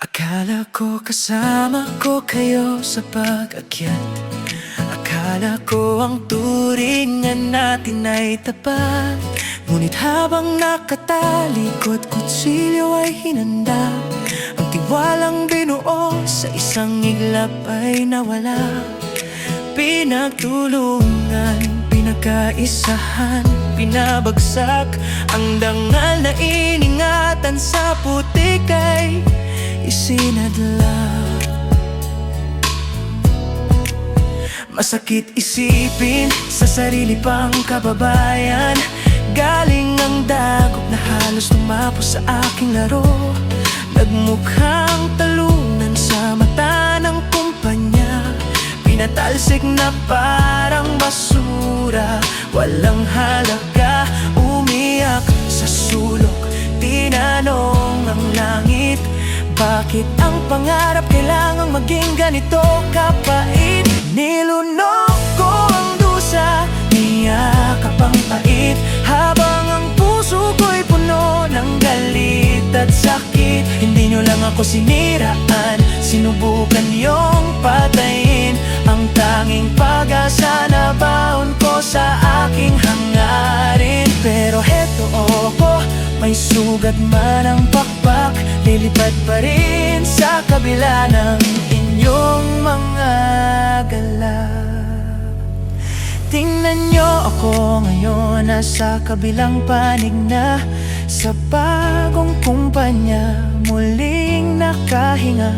Akala ko kasama ko kayo sa pag-akyat. Akala ko ang turingan natin ay tapat. Ngunit habang nakatalikod, kutsilyo ay hinanda. Ang tiwalang binuo sa isang iglap ay nawala. Pinagtulungan, pinagkaisahan, pinabagsak. Ang dangal na iningatan sa putik ay isinadla. Masakit isipin sa sarili pang kababayan. Galing ang dagok na halos tumapos sa aking laro. Nagmukhang talunan sa mata ng kumpanya. Pinatalsik na parang basura, walang halaga. Umiyak sa sulok, tinanong ang langit, bakit ang pangarap kailangang maging ganito kapait? Nilunok ko ang dusa, niyakap ang pait, habang ang puso ko'y puno ng galit at sakit. Hindi nyo lang ako siniraan, sinubukan yung patayin ang tanging pag-asa na baon ko sa aking hangarin. Pero heto ako, may sugat man ang pakpak, lilipad pa rin sa kabila ng inyong mga galak. Tingnan nyo ako ngayon, nasa kabilang panig na. Sa bagong kumpanya, muling nakahinga.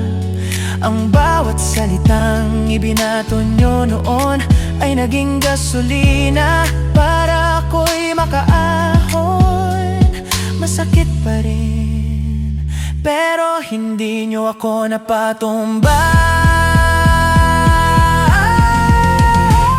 Ang bawat salitang ibinato nyo noon ay naging gasolina para ako'y makaahon. Masakit pa rin, pero hindi nyo ako napatumba.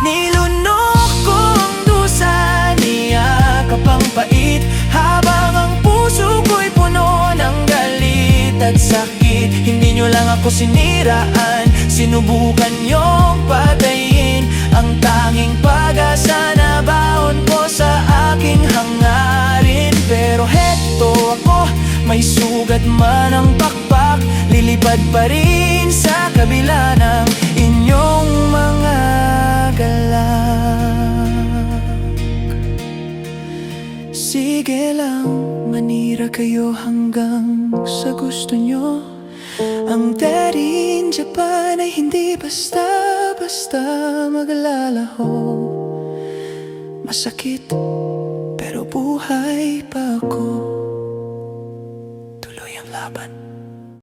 Nilunok ko ang dusa, niyakap ang pait, habang ang puso ko'y puno ng galit at sakit. Hindi nyo lang ako siniraan, sinubukan nyong patayin ang tanging pag-asa na baon ko sa aking hangarin. Pero heto ako, may sugat man ang pakpak, lilipad pa rin sa kabila ng inyong mga galak. Sige lang, manira kayo hanggang sa gusto nyo. Ang daddy in Japan ay hindi basta-basta maglalaho. Masakit, pero buhay pa ako. Tuloy ang laban.